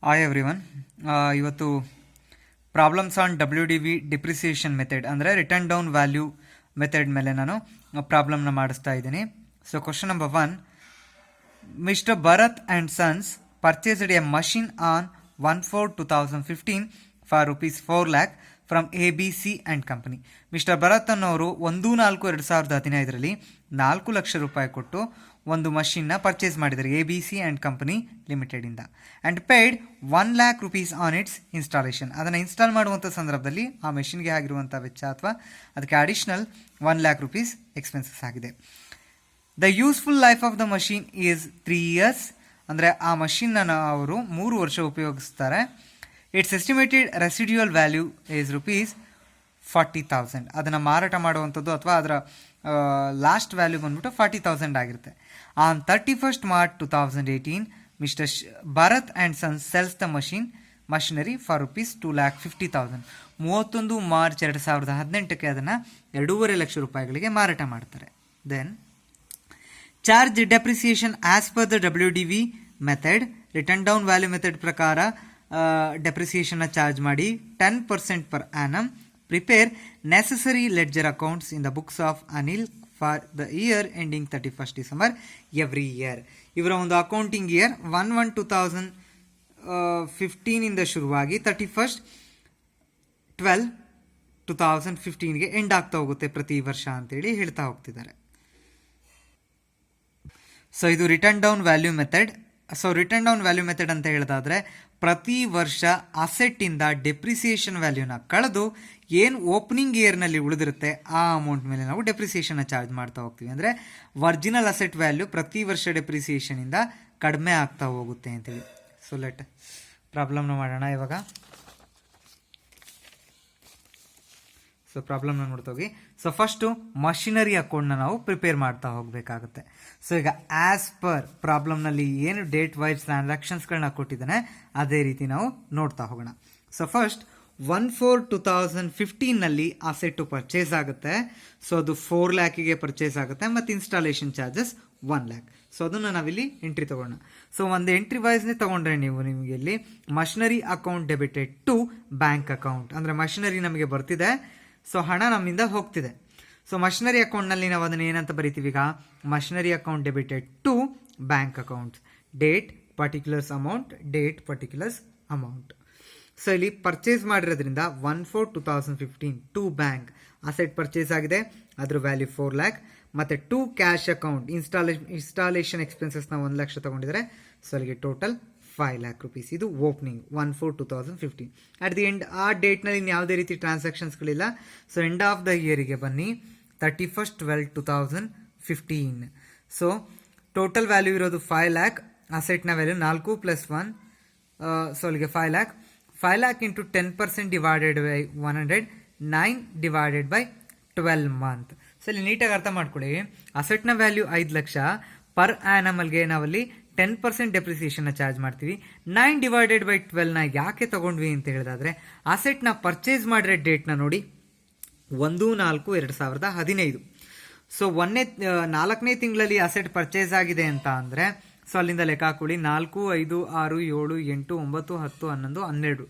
Hi everyone. ಇವತ್ತು problems on WDV depreciation method ಅಂದರೆ written down value method ಮೇಲೆ ನಾನು ಪ್ರಾಬ್ಲಮ್ನ ಮಾಡಿಸ್ತಾ ಇದ್ದೀನಿ. So question number 1, mister Bharat and sons purchased a machine on 1/4/2015 for ₹4 lakh from ABC and company. Mister Bharat ಅನ್ನೋರು 1/4/2015 4 ಲಕ್ಷ ರೂಪಾಯಿ ಕೊಟ್ಟು ಒಂದು ಮಷಿನ್ನ ಪರ್ಚೇಸ್ ಮಾಡಿದ್ದಾರೆ ABC ಆ್ಯಂಡ್ ಕಂಪನಿ ಲಿಮಿಟೆಡಿಂದ. And paid ₹1 lakh on its installation. ಅದನ್ನು ಇನ್ಸ್ಟಾಲ್ ಮಾಡುವಂಥ ಸಂದರ್ಭದಲ್ಲಿ ಆ ಮೆಷಿನ್ಗೆ ಆಗಿರುವಂಥ ವೆಚ್ಚ ಅಥವಾ ಅದಕ್ಕೆ ಅಡಿಷ್ನಲ್ ₹1 lakh ಎಕ್ಸ್ಪೆನ್ಸಸ್ ಆಗಿದೆ. The useful life of the machine is 3 years. ಅಂದರೆ ಆ ಮಷಿನ್ನ ಅವರು 3 ವರ್ಷ ಉಪಯೋಗಿಸ್ತಾರೆ. Its estimated residual value is ₹40,000. ಅದನ್ನು ಮಾರಾಟ ಮಾಡುವಂಥದ್ದು ಅಥವಾ ಅದರ ಲಾಸ್ಟ್ ವ್ಯಾಲ್ಯೂ ಬಂದ್ಬಿಟ್ಟು 40,000 ಆಗಿರುತ್ತೆ. On 31st March 2018 mister Bharat and sons sells the machinery for ₹2,50,000. 31 March 2018ಕ್ಕೆ ಅದನ್ನು ₹2.5 ಲಕ್ಷ ಮಾರಾಟ ಮಾಡ್ತಾರೆ. Then charge depreciation as per the WDV method. Written down value method ಪ್ರಕಾರ ಡೆಪ್ರಿಸಿಯೇಷನ್ನ ಚಾರ್ಜ್ ಮಾಡಿ 10% per annum. Prepare necessary ledger accounts in the books of Anil for the year ending 31st December every year. ಇವರ ಒಂದು accounting year 1/1/2015 ಶುರುವಾಗಿ 31st 12/2015 end ಆಗ್ತಾ ಹೋಗುತ್ತೆ ಪ್ರತಿ ವರ್ಷ ಅಂತೇಳಿ ಹೇಳ್ತಾ ಹೋಗ್ತಿದ್ದಾರೆ. ಸೊ ಇದು return down value method. So return down value method ಅಂತ ಹೇಳೋದಾದರೆ ಪ್ರತಿ ವರ್ಷ ಅಸೆಟ್ಟಿಂದ ಡೆಪ್ರಿಸಿಯೇಷನ್ ವ್ಯಾಲ್ಯೂನ ಕಳೆದು ಏನು ಓಪನಿಂಗ್ ಇಯರ್ನಲ್ಲಿ ಉಳಿದಿರುತ್ತೆ ಆ ಅಮೌಂಟ್ ಮೇಲೆ ನಾವು ಡೆಪ್ರಿಸಿಯೇಷನ್ನ ಚಾರ್ಜ್ ಮಾಡ್ತಾ ಹೋಗ್ತೀವಿ. ಅಂದರೆ ಒರಿಜಿನಲ್ ಅಸೆಟ್ ವ್ಯಾಲ್ಯೂ ಪ್ರತಿ ವರ್ಷ ಡೆಪ್ರಿಸಿಯೇಷನಿಂದ ಕಡಿಮೆ ಆಗ್ತಾ ಹೋಗುತ್ತೆ ಅಂತೇಳಿ. ಸೊ ಲೆಟ್ ಪ್ರಾಬ್ಲಮ್ನ ಮಾಡೋಣ ಇವಾಗ. ಸೊ ಪ್ರಾಬ್ಲಮ್ನ ನೋಡ್ತಾ ಹೋಗಿ. ಸೊ ಫಸ್ಟು ಮಷಿನರಿ ಅಕೌಂಟ್ನ ನಾವು ಪ್ರಿಪೇರ್ ಮಾಡ್ತಾ ಹೋಗಬೇಕಾಗುತ್ತೆ. ಸೊ ಈಗ ಆ್ಯಸ್ ಪರ್ ಪ್ರಾಬ್ಲಮ್ನಲ್ಲಿ ಏನು ಡೇಟ್ ವೈಸ್ ಟ್ರಾನ್ಸಾಕ್ಷನ್ಸ್ಗಳನ್ನ ಕೊಟ್ಟಿದ್ದಾನೆ ಅದೇ ರೀತಿ ನಾವು ನೋಡ್ತಾ ಹೋಗೋಣ. ಸೊ ಫಸ್ಟ್ 1/4/2015 ಅಸೆಟ್ಟು ಪರ್ಚೇಸ್ ಆಗುತ್ತೆ. ಸೊ ಅದು 4 lakh ಪರ್ಚೇಸ್ ಆಗುತ್ತೆ ಮತ್ತು ಇನ್ಸ್ಟಾಲೇಷನ್ ಚಾರ್ಜಸ್ 1 lakh. ಸೊ ಅದನ್ನು ನಾವಿಲ್ಲಿ ಎಂಟ್ರಿ ತಗೋಣ. ಸೊ ಒಂದು ಎಂಟ್ರಿ ವೈಸ್ನೇ ತಗೊಂಡ್ರೆ ನಿಮಗೆ ಇಲ್ಲಿ machinery account debited to bank account. ಅಂದರೆ ಮಷಿನರಿ ನಮಗೆ ಬರ್ತಿದೆ, ಸೊ ಹಣ ನಮ್ಮಿಂದ ಹೋಗ್ತಿದೆ. ಸೊ ಮಷಿನರಿ ಅಕೌಂಟ್ನಲ್ಲಿ ನಾವು ಅದನ್ನು ಏನಂತ ಬರಿತೀವಿ ಈಗ, machinery account debited to bank account. Date particulars amount, date particulars amount. So ಇಲ್ಲಿ ಪರ್ಚೇಸ್ ಮಾಡಿರೋದ್ರಿಂದ 1/4/2015 ಟು ಬ್ಯಾಂಕ್ ಅಸೆಟ್ ಪರ್ಚೇಸ್ ಆಗಿದೆ, ಅದ್ರ ವ್ಯಾಲ್ಯೂ 4 lakh. ಮತ್ತು ಟು ಕ್ಯಾಶ್ ಅಕೌಂಟ್ ಇನ್ಸ್ಟಾಲೇಷನ್ ಎಕ್ಸ್ಪೆನ್ಸಸ್ನ 1 ಲಕ್ಷ ತಗೊಂಡಿದ್ದಾರೆ. ಸೊ ಅಲ್ಲಿಗೆ ಟೋಟಲ್ ₹5 lakh. ಇದು ಓಪನಿಂಗ್ 1/4/2015. ಅಟ್ ದಿ ಎಂಡ್ ಆ ಡೇಟ್ನಲ್ಲಿ ಇನ್ನು ಯಾವುದೇ ರೀತಿ ಟ್ರಾನ್ಸಾಕ್ಷನ್ಸ್ಗಳಿಲ್ಲ. ಸೊ ಎಂಡ್ ಆಫ್ ದ ಇಯರಿಗೆ ಬನ್ನಿ 31st 12/2015. ಸೊ ಟೋಟಲ್ ವ್ಯಾಲ್ಯೂ ಇರೋದು 5 lakh. ಅಸೆಟ್ನ ವ್ಯಾಲ್ಯೂ 4 + 1, ಸೊ ಅಲ್ಲಿಗೆ 5 lakh. 5 lakh into 10% divided by 100, 9 divided by 12 month. So ಇಲ್ಲಿ ನೀಟಾಗಿ ಅರ್ಥ ಮಾಡ್ಕೊಳ್ಳಿ. ಅಸೆಟ್ನ ವ್ಯಾಲ್ಯೂ 5 ಲಕ್ಷ ಪರ್ ಆ್ಯನಮಲ್ಗೆ ನಾವಲ್ಲಿ 10% ಡೆಪ್ರಿಸಿಯೇಷನ್ನ ಚಾರ್ಜ್ ಮಾಡ್ತೀವಿ. 9 ಡಿವೈಡೆಡ್ ಬೈ 12ನ ಯಾಕೆ ತಗೊಂಡ್ವಿ ಅಂತ ಹೇಳಿದಾದ್ರೆ ಅಸೆಟ್ನ ಪರ್ಚೇಸ್ ಮಾಡಿರೋ ಡೇಟ್ನ ನೋಡಿ 1/4/2015. ಸೊ 4ನೇ ತಿಂಗಳಲ್ಲಿ ಅಸೆಟ್ ಪರ್ಚೇಸ್ ಆಗಿದೆ ಅಂತ ಅಂದರೆ ಸೊ ಅಲ್ಲಿಂದ ಲೆಕ್ಕ ಹಾಕೊಳ್ಳಿ. 4, 5, 6, 7, 8, 9, 10, 11, 12.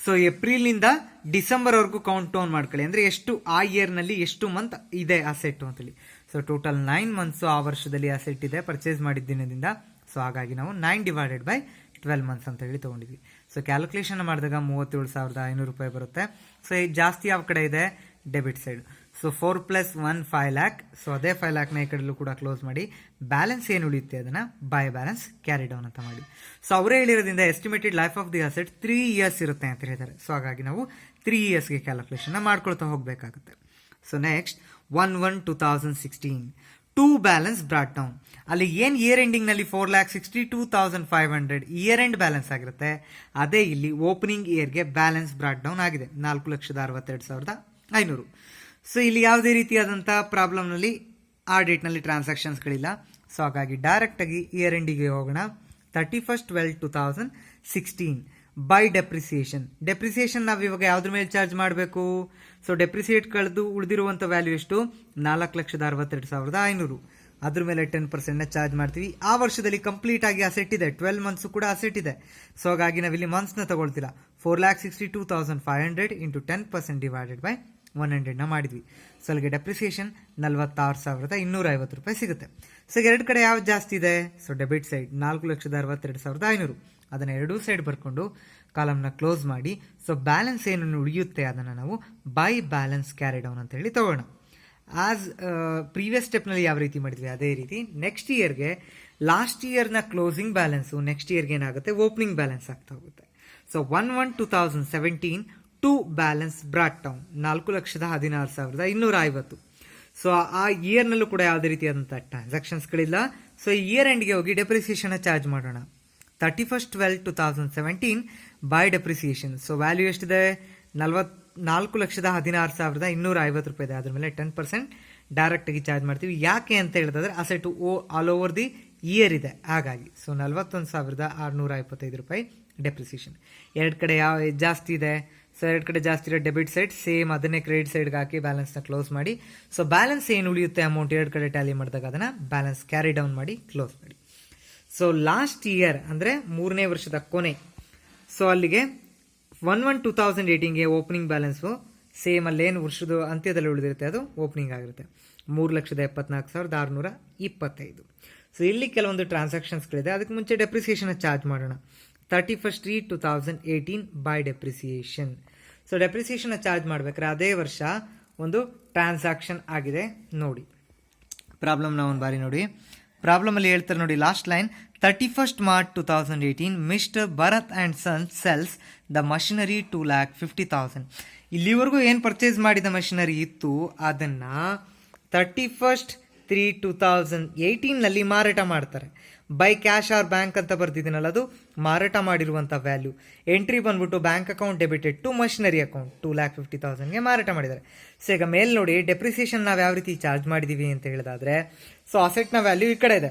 ಸೊ ಏಪ್ರಿಲಿಂದ ಡಿಸೆಂಬರ್ವರೆಗೂ ಕೌಂಟ್ ಡೌನ್ ಮಾಡ್ಕೊಳ್ಳಿ. ಅಂದರೆ ಎಷ್ಟು ಆ ಇಯರ್ನಲ್ಲಿ ಎಷ್ಟು ಮಂತ್ ಇದೆ ಅಸೆಟ್ಟು ಅಂತೇಳಿ. ಸೊ ಟೋಟಲ್ 9 months ಆ ವರ್ಷದಲ್ಲಿ ಅಸೆಟ್ ಇದೆ ಪರ್ಚೇಸ್ ಮಾಡಿದ ದಿನದಿಂದ. ಸೊ ಹಾಗಾಗಿ ನಾವು 9 ಡಿವೈಡೆಡ್ ಬೈ 12 months ಅಂತ ಹೇಳಿ ತೊಗೊಂಡಿದ್ವಿ. ಸೊ ಕ್ಯಾಲ್ಕುಲೇಷನ್ ಮಾಡಿದಾಗ 37,500 ಬರುತ್ತೆ. ಸೊ ಈಗ ಜಾಸ್ತಿ ಯಾವ ಕಡೆ ಇದೆ, debit side. So 4 + 1 5 lakh. So ಅದೇ 5 lakhನ ಈ ಕಡೆಲ್ಲೂ ಕೂಡ ಕ್ಲೋಸ್ ಮಾಡಿ ಬ್ಯಾಲೆನ್ಸ್ ಏನು ಉಳಿಯುತ್ತೆ ಅದನ್ನು ಬೈ ಬ್ಯಾಲೆನ್ಸ್ ಕ್ಯಾರಿ ಡೌನ್ ಅಂತ ಮಾಡಿ. ಸೊ ಅವರೇ ಹೇಳಿರೋದ್ರಿಂದ estimated life of the asset 3 years ಇರುತ್ತೆ ಅಂತ ಹೇಳಿದ್ದಾರೆ. ಸೊ ಹಾಗಾಗಿ ನಾವು 3 yearsಗೆ ಕ್ಯಾಲ್ಕುಲೇಷನ್ನ ಮಾಡ್ಕೊಳ್ತಾ ಹೋಗಬೇಕಾಗುತ್ತೆ. So next 1/1/2016 to balance brought down. ಅಲ್ಲಿ ಏನು ಇಯರ್ ಎಂಡಿಂಗ್ನಲ್ಲಿ 4,62,500 ಇಯರ್ ಎಂಡ್ ಬ್ಯಾಲೆನ್ಸ್ ಆಗಿರುತ್ತೆ, ಅದೇ ಇಲ್ಲಿ ಓಪನಿಂಗ್ ಇಯರ್ಗೆ ಬ್ಯಾಲೆನ್ಸ್ ಬ್ರಾಟ್ ಡೌನ್ ಆಗಿದೆ 4,62,500. ಸೊ ಇಲ್ಲಿ ಯಾವುದೇ ರೀತಿಯಾದಂಥ ಪ್ರಾಬ್ಲಮ್ನಲ್ಲಿ ಆ ಡೇಟ್ನಲ್ಲಿ ಟ್ರಾನ್ಸಾಕ್ಷನ್ಸ್ಗಳಿಲ್ಲ. ಸೊ ಹಾಗಾಗಿ ಡೈರೆಕ್ಟಾಗಿ ಇಯರ್ ಎಂಡಿಗೆ ಹೋಗೋಣ. 31st 12/2016 by depreciation. ಡೆಪ್ರಿಸಿಯೇಷನ್ ನಾವು ಇವಾಗ ಯಾವುದ್ರ ಮೇಲೆ ಚಾರ್ಜ್ ಮಾಡಬೇಕು? ಸೊ ಡೆಪ್ರಿಸಿಯೇಟ್ ಕಳೆದು ಉಳಿದಿರುವಂಥ ವ್ಯಾಲ್ಯೂ ಎಷ್ಟು? 4,62,500. ಅದ್ರ ಮೇಲೆ 10% ಚಾರ್ಜ್ ಮಾಡ್ತೀವಿ. ಆ ವರ್ಷದಲ್ಲಿ ಕಂಪ್ಲೀಟ್ ಆಗಿ ಅಸೆಟ್ ಇದೆ, 12 ಮಂತ್ಸ್ ಕೂಡ ಅಸೆಟ್ ಇದೆ. ಸೊ ಹಾಗಾಗಿ ನಾವಿಲ್ಲಿ ಮಂತ್ಸ್ನ ತಗೊಳ್ತಿಲ್ಲ. 4,62,500 ಇಂಟು 10% ಡಿವೈಡೆಡ್ ಬೈ 100 ಮಾಡಿದ್ವಿ. ಸೊ ಅಲ್ಲಿಗೆ ಡೆಪ್ರಿಸಿಯೇಷನ್ 46,250 ರೂಪಾಯಿ ಸಿಗುತ್ತೆ. ಸೊ ಎರಡು ಕಡೆ ಯಾವ್ದು ಜಾಸ್ತಿ ಇದೆ? So debit side 4,62,500. ಅದನ್ನು ಎರಡೂ ಸೈಡ್ ಬರ್ಕೊಂಡು ಕಾಲಮ್ನ ಕ್ಲೋಸ್ ಮಾಡಿ. ಸೊ ಬ್ಯಾಲೆನ್ಸ್ ಏನು ಉಳಿಯುತ್ತೆ ಅದನ್ನು ನಾವು ಬೈ ಬ್ಯಾಲೆನ್ಸ್ ಕ್ಯಾರಿ ಡೌನ್ ಅಂತ ಹೇಳಿ ತಗೋಣ. ಆಸ್ ಪ್ರೀವಿಯಸ್ ಸ್ಟೆಪ್ನಲ್ಲಿ ಯಾವ ರೀತಿ ಮಾಡಿದ್ವಿ ಅದೇ ರೀತಿ ನೆಕ್ಸ್ಟ್ ಇಯರ್ಗೆ ಲಾಸ್ಟ್ ಇಯರ್ನ ಕ್ಲೋಸಿಂಗ್ ಬ್ಯಾಲೆನ್ಸು ನೆಕ್ಸ್ಟ್ ಇಯರ್ಗೆ ಏನಾಗುತ್ತೆ ಓಪನಿಂಗ್ ಬ್ಯಾಲೆನ್ಸ್ ಆಗ್ತಾ ಹೋಗುತ್ತೆ. So 1/1/2017 to balance brought down 4,16,250. ಸೊ ಆ ಇಯರ್ನಲ್ಲೂ ಕೂಡ ಯಾವುದೇ ರೀತಿಯಾದಂಥ ಟ್ರಾನ್ಸಾಕ್ಷನ್ಸ್ಗಳಿಲ್ಲ. ಸೊ ಇಯರ್ ಎಂಡ್ಗೆ ಹೋಗಿ ಡೆಪ್ರಿಸಿಯೇಷನ್ ಚಾರ್ಜ್ ಮಾಡೋಣ. 31/12/2017 ಬೈ ಡೆಪ್ರಿಸಿಯೇಷನ್. ಸೊ ವ್ಯಾಲ್ಯೂ ಎಷ್ಟಿದೆ? 4,16,250 ರೂಪಾಯಿ ಇದೆ. ಅದ್ರ ಮೇಲೆ 10% ಡೈರೆಕ್ಟಾಗಿ ಚಾರ್ಜ್ ಮಾಡ್ತೀವಿ. ಯಾಕೆ ಅಂತ ಹೇಳಿದ್ರೆ asset all over the year ಇದೆ, ಹಾಗಾಗಿ. ಸೊ 41,625 ರೂಪಾಯಿ ಡೆಪ್ರಿಸಿಯೇಷನ್. ಎರಡು ಕಡೆ ಯಾವ ಜಾಸ್ತಿ ಇದೆ? ಸೊ ಎರಡು ಕಡೆ ಜಾಸ್ತಿ ಇರೋ ಡೆಬಿಟ್ ಸೈಡ್ ಸೇಮ್ ಅದನ್ನೇ ಕ್ರೆಡಿಟ್ ಸೈಡ್ಗೆ ಹಾಕಿ ಬ್ಯಾಲೆನ್ಸ್ನ ಕ್ಲೋಸ್ ಮಾಡಿ. ಸೊ ಬ್ಯಾಲೆನ್ಸ್ ಏನು ಉಳಿಯುತ್ತೆ ಅಮೌಂಟ್ ಎರಡು ಕಡೆ ಟ್ಯಾಲಿ ಮಾಡಿದಾಗ ಅದನ್ನು ಬ್ಯಾಲೆನ್ಸ್ ಕ್ಯಾರಿ ಡೌನ್ ಮಾಡಿ ಕ್ಲೋಸ್ ಮಾಡಿ. ಸೊ ಲಾಸ್ಟ್ ಇಯರ್ ಅಂದರೆ 3ನೇ ವರ್ಷದ ಕೊನೆ. ಸೊ ಅಲ್ಲಿಗೆ 1/1/2018ಗೆ ಓಪನಿಂಗ್ ಬ್ಯಾಲೆನ್ಸು ಸೇಮ್ ಅಲ್ಲೇನು ವರ್ಷದ ಅಂತ್ಯದಲ್ಲಿ ಉಳಿದಿರುತ್ತೆ ಅದು ಓಪನಿಂಗ್ ಆಗಿರುತ್ತೆ 3,74,625. ಸೊ ಇಲ್ಲಿ ಕೆಲವೊಂದು ಟ್ರಾನ್ಸಾಕ್ಷನ್ಸ್ಗಳಿದೆ. ಅದಕ್ಕೆ ಮುಂಚೆ ಡೆಪ್ರಿಸಿಯೇಷನ್ ಚಾರ್ಜ್ ಮಾಡೋಣ. 31/3/2018 by depreciation. So depreciation charge ಮಾಡ್ಬೇಕಾದ್ರೆ ಅದೇ ವರ್ಷ ಒಂದು ಟ್ರಾನ್ಸಾಕ್ಷನ್ ಆಗಿದೆ ನೋಡಿ. ಪ್ರಾಬ್ಲಮ್ನ ಒಂದು ಬಾರಿ ನೋಡಿ. ಪ್ರಾಬ್ಲಮಲ್ಲಿ ಹೇಳ್ತಾರೆ ನೋಡಿ, last line 31st March 2018 mister Bharat and son sells the machinery 2,50,000. ಇಲ್ಲಿವರೆಗೂ ಏನು ಪರ್ಚೇಸ್ ಮಾಡಿದ ಮಷಿನರಿ ಇತ್ತು ಅದನ್ನು 31/3/2018 ಮಾರಾಟ ಮಾಡ್ತಾರೆ. ಬೈ ಕ್ಯಾಶ್ ಆರ್ ಬ್ಯಾಂಕ್ ಅಂತ ಬರ್ತಿದ್ದೀನಲ್ಲ, ಅದು ಮಾರಾಟ ಮಾಡಿರುವಂಥ ವ್ಯಾಲ್ಯೂ. ಎಂಟ್ರಿ ಬಂದ್ಬಿಟ್ಟು bank account debited to machinery account 2,50,000ಗೆ ಮಾರಾಟ ಮಾಡಿದ್ದಾರೆ. ಸೊ ಈಗ ಮೇಲೆ ನೋಡಿ ಡೆಪ್ರಿಸಿಯೇಷನ್ ನಾವು ಯಾವ ರೀತಿ ಚಾರ್ಜ್ ಮಾಡಿದ್ದೀವಿ ಅಂತ ಹೇಳಿದಾದ್ರೆ, ಸೊ ಅಸೆಟ್ನ ವ್ಯಾಲ್ಯೂ ಈ ಕಡೆ ಇದೆ.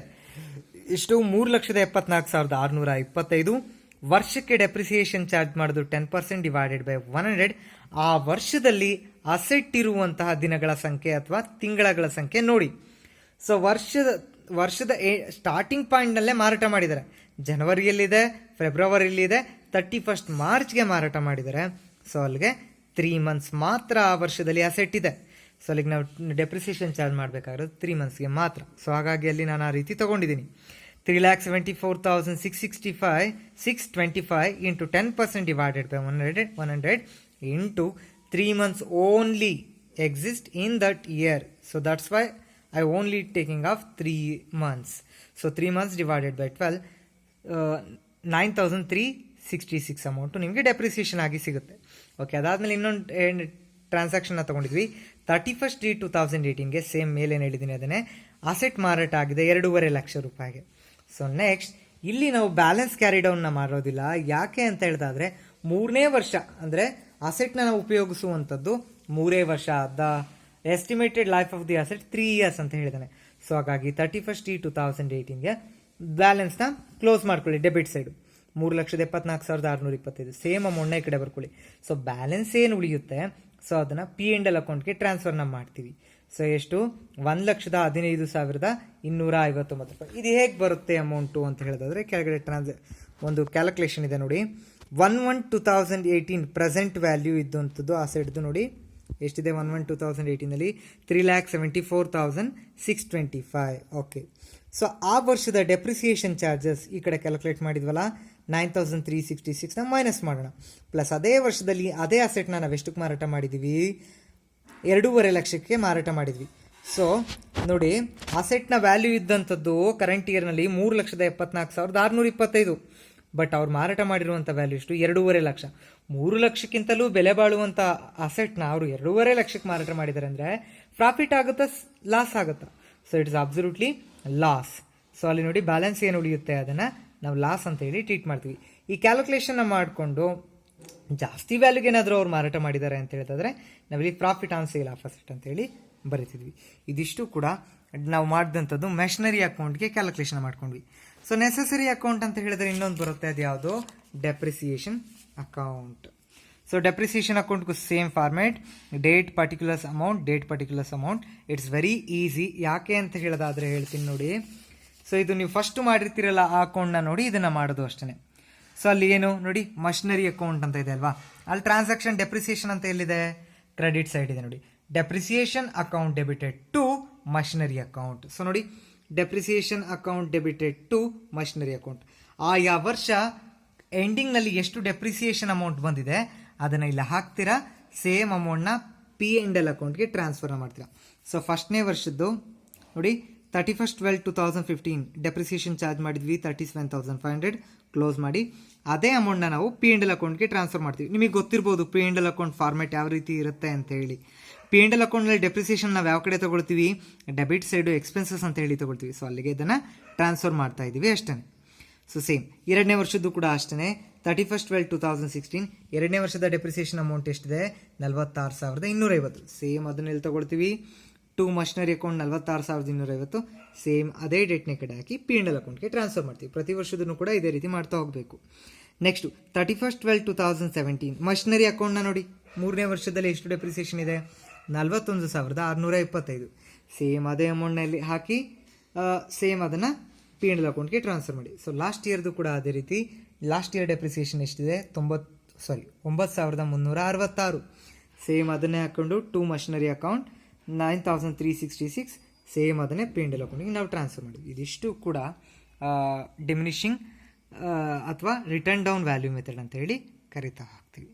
ಇಷ್ಟು 3,74,625. ವರ್ಷಕ್ಕೆ ಡೆಪ್ರಿಸಿಯೇಷನ್ ಚಾರ್ಜ್ ಮಾಡೋದು 10% ಡಿವೈಡೆಡ್ ಬೈ 100. ಆ ವರ್ಷದಲ್ಲಿ ಅಸೆಟ್ ಇರುವಂತಹ ದಿನಗಳ ಸಂಖ್ಯೆ ಅಥವಾ ತಿಂಗಳ ಸಂಖ್ಯೆ ನೋಡಿ. ಸೊ ವರ್ಷದ ಸ್ಟಾರ್ಟಿಂಗ್ ಪಾಯಿಂಟ್ನಲ್ಲೇ ಮಾರಾಟ ಮಾಡಿದ್ದಾರೆ. ಜನವರಿಯಲ್ಲಿದೆ, ಫೆಬ್ರವರಿಯಲ್ಲಿದೆ, 31st ಮಾರ್ಚ್ಗೆ ಮಾರಾಟ ಮಾಡಿದ್ದಾರೆ. ಸೊ ಅಲ್ಲಿಗೆ 3 ಮಂತ್ಸ್ ಮಾತ್ರ ಆ ವರ್ಷದಲ್ಲಿ ಅಸೆಟ್ ಇದೆ. ಸೊ ಅಲ್ಲಿಗೆ ನಾವು ಡೆಪ್ರಿಸಿಯೇಷನ್ ಚಾರ್ಜ್ ಮಾಡಬೇಕಾಗಿರೋದು 3 ಮಂತ್ಸ್ಗೆ ಮಾತ್ರ. ಸೊ ಹಾಗಾಗಿ ಅಲ್ಲಿ ನಾನು ಆ ರೀತಿ ತೊಗೊಂಡಿದ್ದೀನಿ. 3,74,625 into 10% divided by 100 into 3 months only exist in that year. So that's why I only taking off 3 months. So 3 months divided by 12, 9,366 amount ನಿಮಗೆ ಡೆಪ್ರಿಸಿಯೇಷನ್ ಆಗಿ ಸಿಗುತ್ತೆ. ಓಕೆ, ಅದಾದಮೇಲೆ ಇನ್ನೊಂದು ಟ್ರಾನ್ಸಾಕ್ಷನ್ನ ತೊಗೊಂಡಿದ್ವಿ 31/3/2018ಗೆ. ಸೇಮ್ ಮೇಲೇನು ಹೇಳಿದ್ದೀನಿ ಅದನ್ನೇ ಅಸೆಟ್ ಮಾರಾಟ ಆಗಿದೆ 2.5 ಲಕ್ಷ ರೂಪಾಯಿಗೆ. ಸೊ ನೆಕ್ಸ್ಟ್ ಇಲ್ಲಿ ನಾವು ಬ್ಯಾಲೆನ್ಸ್ ಕ್ಯಾರಿ ಡೌನ್ನ ಮಾಡೋದಿಲ್ಲ. ಯಾಕೆ ಅಂತ ಹೇಳಿದಾದ್ರೆ 3ನೇ ವರ್ಷ ಅಂದರೆ ಅಸೆಟ್ನ ನಾವು ಉಪಯೋಗಿಸುವಂಥದ್ದು 3 ವರ್ಷ. Estimated life of the asset 3 years ಅಂತ ಹೇಳಿದ್ದಾನೆ. ಸೊ ಹಾಗಾಗಿ 31/3/2018ಗೆ ಬ್ಯಾಲೆನ್ಸ್ನ ಕ್ಲೋಸ್ ಮಾಡ್ಕೊಳ್ಳಿ. ಡೆಬಿಟ್ ಸೈಡು 3,74,625 ಸೇಮ್ ಅಮೌಂಟ್ನ ಈ ಕಡೆ ಬರ್ಕೊಳ್ಳಿ. ಸೊ ಬ್ಯಾಲೆನ್ಸ್ ಏನು ಉಳಿಯುತ್ತೆ ಸೊ ಅದನ್ನು P&L ಅಕೌಂಟ್ಗೆ ಟ್ರಾನ್ಸ್ಫರ್ನ ಮಾಡ್ತೀವಿ. ಸೊ ಎಷ್ಟು? 1,15,259 ರೂಪಾಯಿ. ಇದು ಹೇಗೆ ಬರುತ್ತೆ ಅಮೌಂಟು ಅಂತ ಹೇಳಿದ್ರೆ ಕೆಳಗಡೆ ಒಂದು ಕ್ಯಾಲ್ಕುಲೇಷನ್ ಇದೆ ನೋಡಿ. 1/1/2018 ಪ್ರೆಸೆಂಟ್ ವ್ಯಾಲ್ಯೂ ಇದ್ದಂಥದ್ದು ಅಸೆಟ್ದು ನೋಡಿ ಎಷ್ಟಿದೆ. 1/1/2018ನಲ್ಲಿ 3,74,625. ಓಕೆ, ಸೊ ಆ ವರ್ಷದ ಡೆಪ್ರಿಸಿಯೇಷನ್ ಚಾರ್ಜಸ್ ಈ ಕಡೆ ಕ್ಯಾಲ್ಕುಲೇಟ್ ಮಾಡಿದ್ವಲ್ಲ 9,366ನ ಮೈನಸ್ ಮಾಡೋಣ. ಪ್ಲಸ್ ಅದೇ ವರ್ಷದಲ್ಲಿ ಅದೇ ಅಸೆಟ್ನ ನಾವು ಎಷ್ಟಕ್ಕೆ ಮಾರಾಟ ಮಾಡಿದ್ದೀವಿ? 2.5 ಲಕ್ಷಕ್ಕೆ ಮಾರಾಟ ಮಾಡಿದ್ವಿ. ಸೊ ನೋಡಿ, ಅಸೆಟ್ನ ವ್ಯಾಲ್ಯೂ ಇದ್ದಂಥದ್ದು ಕರೆಂಟ್ ಇಯರ್ನಲ್ಲಿ 3,74,625. ಬಟ್ ಅವ್ರು ಮಾರಾಟ ಮಾಡಿರುವಂಥ ವ್ಯಾಲ್ಯೂ ಎಷ್ಟು? 2.5 ಲಕ್ಷ. 3 ಲಕ್ಷಕ್ಕಿಂತಲೂ ಬೆಲೆ ಬಾಳುವಂಥ ಅಸೆಟ್ನ ಅವರು 2.5 ಲಕ್ಷಕ್ಕೆ ಮಾರಾಟ ಮಾಡಿದ್ದಾರೆ ಅಂದರೆ ಪ್ರಾಫಿಟ್ ಆಗುತ್ತಾ ಲಾಸ್ ಆಗುತ್ತಾ? So it's absolutely loss. So ಅಲ್ಲಿ ನೋಡಿ ಬ್ಯಾಲೆನ್ಸ್ ಏನು ಉಳಿಯುತ್ತೆ ಅದನ್ನು ನಾವು ಲಾಸ್ ಅಂತ ಹೇಳಿ ಟ್ರೀಟ್ ಮಾಡ್ತೀವಿ. ಈ ಕ್ಯಾಲ್ಕುಲೇಷನ್ನ ಮಾಡಿಕೊಂಡು ಜಾಸ್ತಿ ವ್ಯಾಲ್ಯೂಗೆ ಏನಾದರೂ ಅವ್ರು ಮಾರಾಟ ಮಾಡಿದ್ದಾರೆ ಅಂತ ಹೇಳಿದ್ರೆ ನಾವಿಲ್ಲಿ profit on sale of asset ಅಂತೇಳಿ ಬರೀತಿದ್ವಿ. ಇದಿಷ್ಟು ಕೂಡ ನಾವು ಮಾಡಿದಂಥದ್ದು ಮೆಷನರಿ ಅಕೌಂಟ್ಗೆ ಕ್ಯಾಲ್ಕುಲೇಷನ್ ಮಾಡ್ಕೊಂಡ್ವಿ. ಸೊ ನೆಸೆಸರಿ ಅಕೌಂಟ್ ಅಂತ ಹೇಳಿದ್ರೆ ಇನ್ನೊಂದು ಬರುತ್ತೆ, ಅದು ಯಾವುದು? Depreciation account. ಸೊ ಡೆಪ್ರಿಸಿಯೇಷನ್ ಅಕೌಂಟ್ಗೂ same format, date particulars amount. It's very easy. ಯಾಕೆ ಅಂತ ಹೇಳೋದಾದ್ರೆ ಹೇಳ್ತೀನಿ ನೋಡಿ. ಸೊ ಇದು ನೀವು ಫಸ್ಟ್ ಮಾಡಿರ್ತೀರಲ್ಲ ಆ ಅಕೌಂಟ್ನ ನೋಡಿ ಇದನ್ನ ಮಾಡೋದು ಅಷ್ಟೇ. ಸೊ ಅಲ್ಲಿ ಏನು ನೋಡಿ, ಮಷಿನರಿ ಅಕೌಂಟ್ ಅಂತ ಇದೆ ಅಲ್ವಾ, ಅಲ್ಲಿ ಟ್ರಾನ್ಸಾಕ್ಷನ್ ಡೆಪ್ರಿಸಿಯೇಷನ್ ಅಂತ ಎಲ್ಲಿದೆ, ಕ್ರೆಡಿಟ್ ಸೈಡ್ ಇದೆ ನೋಡಿ. Depreciation account debited to machinery account. So ನೋಡಿ, depreciation account debited to machinery account. ಆಯಾ ವರ್ಷ ಎಂಡಿಂಗ್ನಲ್ಲಿ ಎಷ್ಟು ಡೆಪ್ರಿಸಿಯೇಷನ್ ಅಮೌಂಟ್ ಬಂದಿದೆ ಅದನ್ನು ಇಲ್ಲಿ ಹಾಕ್ತೀರಾ, ಸೇಮ್ ಅಮೌಂಟ್ನ P&L ಅಕೌಂಟ್ಗೆ ಟ್ರಾನ್ಸ್ಫರ್ ಮಾಡ್ತೀರಾ. ಸೊ ಫಸ್ಟ್ನೇ ವರ್ಷದ್ದು ನೋಡಿ 31/12/2015 ಡೆಪ್ರಿಸಿಯೇಷನ್ ಚಾರ್ಜ್ ಮಾಡಿದ್ವಿ 37,500, ಕ್ಲೋಸ್ ಮಾಡಿ. ಅದೇ ಅಮೌಂಟ್ನ ನಾವು P&L ಅಕೌಂಟ್ಗೆ ಟ್ರಾನ್ಸ್ಫರ್ ಮಾಡ್ತೀವಿ. ನಿಮಗೆ ಗೊತ್ತಿರ್ಬೋದು P&L ಅಕೌಂಟ್ ಫಾರ್ಮೆಟ್ ಯಾವ ರೀತಿ ಇರುತ್ತೆ ಅಂತ ಹೇಳಿ. P&L ಅಕೌಂಟ್ನಲ್ಲಿ ಡೆಪ್ರಿಸಿಯೇಷನ್ ನಾವು ಯಾವ ಕಡೆ ತಗೊಳ್ತೀವಿ, ಡೆಬಿಟ್ ಸೈಡು ಎಕ್ಸ್ಪೆನ್ಸಸ್ ಅಂತ ಹೇಳಿ ತಗೊಳ್ತೀವಿ. ಸೊ ಅಲ್ಲಿಗೆ ಇದನ್ನು ಟ್ರಾನ್ಸ್ಫರ್ ಮಾಡ್ತಾ ಇದ್ದೀವಿ ಅಷ್ಟೇ. ಸೊ ಸೇಮ್ ಎರಡನೇ ವರ್ಷದ್ದು ಕೂಡ ಅಷ್ಟೇ, 31/12/2016 ಎರಡನೇ ವರ್ಷದ ಡೆಪ್ರಿಸಿಯೇಷನ್ ಅಮೌಂಟ್ ಎಷ್ಟಿದೆ, 46,250. ಸೇಮ್ ಅದನ್ನ ಎಲ್ಲಿ ತಗೊಳ್ತೀವಿ, ಟು ಮಷಿನರಿ ಅಕೌಂಟ್ 46,250. ಸೇಮ್ ಅದೇ ಡೇಟ್ನ ಕಡೆ ಹಾಕಿ P&L ಅಕೌಂಟ್ಗೆ ಟ್ರಾನ್ಸ್ಫರ್ ಮಾಡ್ತೀವಿ. ಪ್ರತಿ ವರ್ಷದೂ ಕೂಡ ಇದೇ ರೀತಿ ಮಾಡ್ತಾ ಹೋಗಬೇಕು. ನೆಕ್ಸ್ಟ್ 31/12/2017 ಮಷಿನರಿ ಅಕೌಂಟ್ನ ನೋಡಿ, ಮೂರನೇ ವರ್ಷದಲ್ಲಿ ಎಷ್ಟು ಡೆಪ್ರಿಸಿಯೇಷನ್ ಇದೆ, 41,625. ಸೇಮ್ ಅದೇ ಅಮೌಂಟ್ನಲ್ಲಿ ಹಾಕಿ ಸೇಮ್ ಅದನ್ನು P&L ಅಕೌಂಟ್ಗೆ ಟ್ರಾನ್ಸ್ಫರ್ ಮಾಡಿ. ಸೊ ಲಾಸ್ಟ್ ಇಯರ್ದು ಕೂಡ ಅದೇ ರೀತಿ. ಲಾಸ್ಟ್ ಇಯರ್ ಡೆಪ್ರಿಸಿಯೇಷನ್ ಎಷ್ಟಿದೆ, 9,366. ಸೇಮ್ ಅದನ್ನೇ ಹಾಕೊಂಡು ಟು ಮಷಿನರಿ ಅಕೌಂಟ್ 9,366. ಸೇಮ್ ಅದನ್ನೇ P&L ಅಕೌಂಟಿಗೆ ನಾವು ಟ್ರಾನ್ಸ್ಫರ್ ಮಾಡಿದ್ವಿ. ಇದಿಷ್ಟು ಕೂಡ ಡಿಮಿನಿಷಿಂಗ್ ಅಥವಾ ರಿಟರ್ನ್ ಡೌನ್ ವ್ಯಾಲ್ಯೂ ಮೆಥಡ್ ಅಂತ ಹೇಳಿ ಕರಿತಾ ಹೋಗ್ತೀವಿ.